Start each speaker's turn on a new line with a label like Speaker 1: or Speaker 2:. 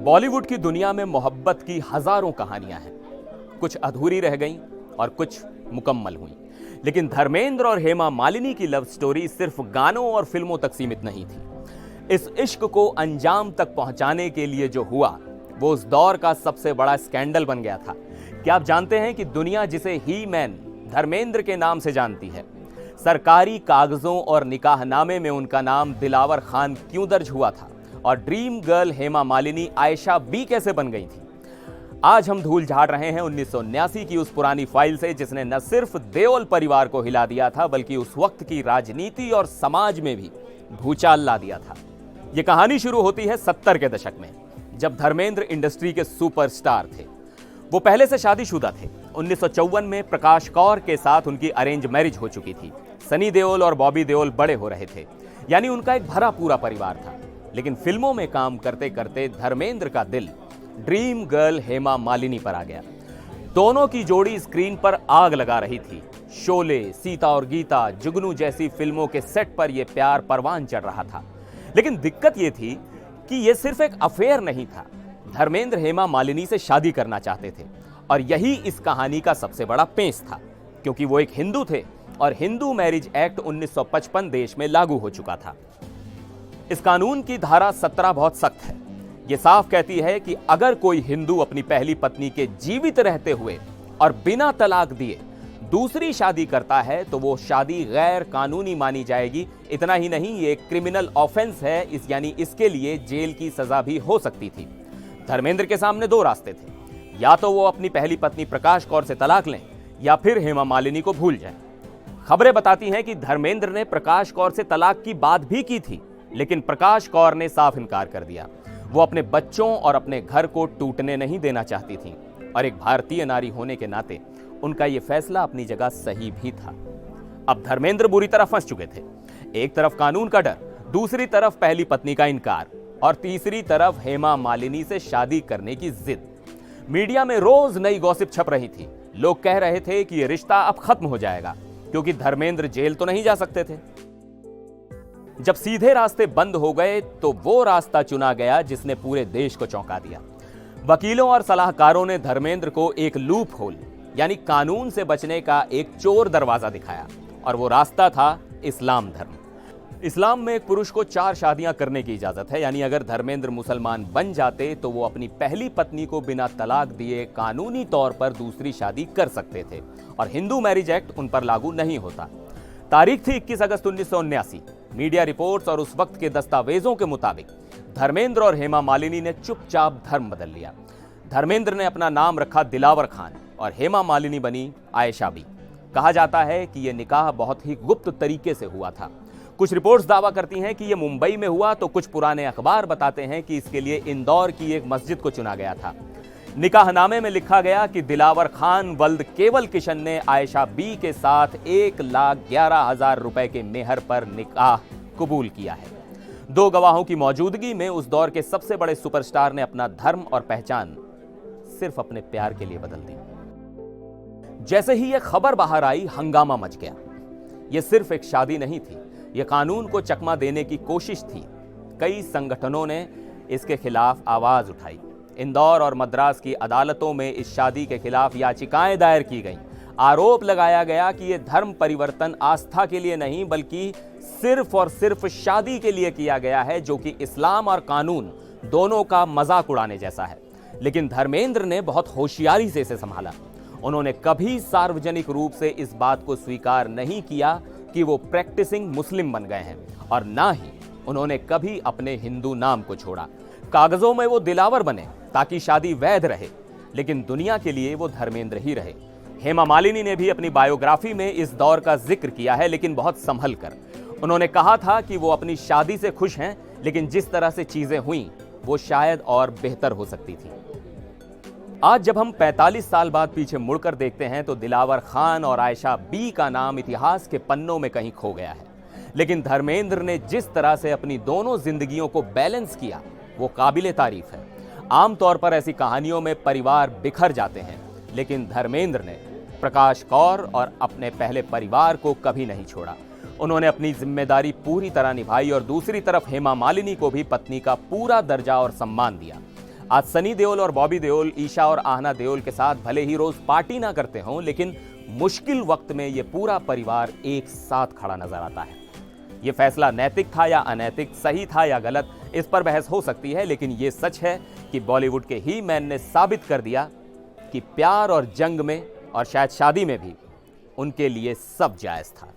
Speaker 1: बॉलीवुड की दुनिया में मोहब्बत की हजारों कहानियां हैं। कुछ अधूरी रह गईं और कुछ मुकम्मल हुई। लेकिन धर्मेंद्र और हेमा मालिनी की लव स्टोरी सिर्फ गानों और फिल्मों तक सीमित नहीं थी। इस इश्क को अंजाम तक पहुंचाने के लिए जो हुआ वो उस दौर का सबसे बड़ा स्कैंडल बन गया था। क्या आप जानते हैं कि दुनिया जिसे ही मैन धर्मेंद्र के नाम से जानती है, सरकारी कागजों और निकाहनामे में उनका नाम दिलावर खान क्यों दर्ज हुआ था और ड्रीम गर्ल हेमा मालिनी आयशा बी कैसे बन गई थी? आज हम धूल झाड़ रहे हैं 1979 की उस पुरानी फाइल से जिसने न सिर्फ देओल परिवार को हिला दिया था बल्कि उस वक्त की राजनीति और समाज में भी भूचाल ला दिया था। यह कहानी शुरू होती है 70 के दशक में, जब धर्मेंद्र इंडस्ट्री के सुपरस्टार थे। वो पहले से शादीशुदा थे। 1954 में प्रकाश कौर के साथ उनकी अरेंज मैरिज हो चुकी थी। सनी देओल और बॉबी देओल बड़े हो रहे थे, यानी उनका एक भरा पूरा परिवार था। लेकिन फिल्मों में काम करते करते धर्मेंद्र का दिल ड्रीम गर्ल हेमा मालिनी पर आ गया। दोनों की जोड़ी स्क्रीन पर आग लगा रही थी। शोले, सीता और गीता, जुगनू जैसी फिल्मों के सेट पर यह प्यार परवान चढ़ रहा था। लेकिन दिक्कत यह थी कि यह सिर्फ एक अफेयर नहीं था। धर्मेंद्र हेमा मालिनी से शादी करना चाहते थे और यही इस कहानी का सबसे बड़ा पेंच था, क्योंकि वो एक हिंदू थे और हिंदू मैरिज एक्ट 1955 देश में लागू हो चुका था। इस कानून की धारा 17 बहुत सख्त है। यह साफ कहती है कि अगर कोई हिंदू अपनी पहली पत्नी के जीवित रहते हुए और बिना तलाक दिए दूसरी शादी करता है तो वो शादी गैर कानूनी मानी जाएगी। इतना ही नहीं, ये एक क्रिमिनल ऑफेंस है, यानी इसके लिए जेल की सजा भी हो सकती थी। धर्मेंद्र के सामने दो रास्ते थे, या तो वो अपनी पहली पत्नी प्रकाश कौर से तलाक लें या फिर हेमा मालिनी को भूल जाएं। खबरें बताती हैं कि धर्मेंद्र ने प्रकाश कौर से तलाक की बात भी की थी, लेकिन प्रकाश कौर ने साफ इनकार कर दिया। वो अपने बच्चों और अपने घर को टूटने नहीं देना चाहती थी और एक भारतीय नारी होने के नाते उनका यह फैसला अपनी जगह सही भी था। अब धर्मेंद्र बुरी तरह फंस चुके थे। एक तरफ कानून का डर, दूसरी तरफ पहली पत्नी का इनकार और तीसरी तरफ हेमा मालिनी से शादी करने की जिद। मीडिया में रोज नई गॉसिप छप रही थी। लोग कह रहे थे कि यह रिश्ता अब खत्म हो जाएगा क्योंकि धर्मेंद्र जेल तो नहीं जा सकते थे। जब सीधे रास्ते बंद हो गए तो वो रास्ता चुना गया जिसने पूरे देश को चौंका दिया। वकीलों और सलाहकारों ने धर्मेंद्र को एक लूप होल, यानी कानून से बचने का एक चोर दरवाजा दिखाया, और वो रास्ता था इस्लाम धर्म। इस्लाम में एक पुरुष को 4 शादियां करने की इजाजत है, यानी अगर धर्मेंद्र मुसलमान बन जाते तो वो अपनी पहली पत्नी को बिना तलाक दिए कानूनी तौर पर दूसरी शादी कर सकते थे और हिंदू मैरिज एक्ट उन पर लागू नहीं होता। तारीख थी 21 अगस्त 1979। मीडिया रिपोर्ट्स और उस वक्त के दस्तावेजों के मुताबिक धर्मेंद्र और हेमा मालिनी ने चुपचाप धर्म बदल लिया। धर्मेंद्र ने अपना नाम रखा दिलावर खान और हेमा मालिनी बनी आयशा बी। कहा जाता है कि यह निकाह बहुत ही गुप्त तरीके से हुआ था। कुछ रिपोर्ट्स दावा करती हैं कि यह मुंबई में हुआ तो कुछ पुराने अखबार बताते हैं कि इसके लिए इंदौर की एक मस्जिद को चुना गया था। निकाहनामे में लिखा गया कि दिलावर खान वल्द केवल किशन ने आयशा बी के साथ 1,11,000 रुपए के मेहर पर निकाह कबूल किया है। 2 गवाहों की मौजूदगी में उस दौर के सबसे बड़े सुपरस्टार ने अपना धर्म और पहचान सिर्फ अपने प्यार के लिए बदल दी। जैसे ही यह खबर बाहर आई, हंगामा मच गया। यह सिर्फ एक शादी नहीं थी, यह कानून को चकमा देने की कोशिश थी। कई संगठनों ने इसके खिलाफ आवाज उठाई। इंदौर और मद्रास की अदालतों में इस शादी के खिलाफ याचिकाएं दायर की गईं। आरोप लगाया गया कि यह धर्म परिवर्तन आस्था के लिए नहीं बल्कि सिर्फ और सिर्फ शादी के लिए किया गया है, जो कि इस्लाम और कानून दोनों का मजाक उड़ाने जैसा है। लेकिन धर्मेंद्र ने बहुत होशियारी से इसे संभाला। उन्होंने कभी सार्वजनिक रूप से इस बात को स्वीकार नहीं किया कि वो प्रैक्टिसिंग मुस्लिम बन गए हैं और ना ही उन्होंने कभी अपने हिंदू नाम को छोड़ा। कागजों में वो दिलावर बने ताकि शादी वैध रहे, लेकिन दुनिया के लिए वो धर्मेंद्र ही रहे। हेमा मालिनी ने भी अपनी बायोग्राफी में इस दौर का जिक्र किया है, लेकिन बहुत संभल कर। उन्होंने कहा था कि वो अपनी शादी से खुश हैं, लेकिन जिस तरह से चीजें हुईं वो शायद और बेहतर हो सकती थी। आज जब हम 45 साल बाद पीछे मुड़कर देखते हैं तो दिलावर खान और आयशा बी का नाम इतिहास के पन्नों में कहीं खो गया है। लेकिन धर्मेंद्र ने जिस तरह से अपनी दोनों जिंदगियों को बैलेंस किया वो काबिले तारीफ है। आमतौर पर ऐसी कहानियों में परिवार बिखर जाते हैं, लेकिन धर्मेंद्र ने प्रकाश कौर और अपने पहले परिवार को कभी नहीं छोड़ा। उन्होंने अपनी जिम्मेदारी पूरी तरह निभाई और दूसरी तरफ हेमा मालिनी को भी पत्नी का पूरा दर्जा और सम्मान दिया। आज सनी देओल और बॉबी देओल, ईशा और आहना देओल के साथ भले ही रोज पार्टी ना करते हों, लेकिन मुश्किल वक्त में ये पूरा परिवार एक साथ खड़ा नजर आता है। ये फैसला नैतिक था या अनैतिक, सही था या गलत, इस पर बहस हो सकती है, लेकिन ये सच है कि बॉलीवुड के ही मैन ने साबित कर दिया कि प्यार और जंग में और शायद शादी में भी उनके लिए सब जायज था।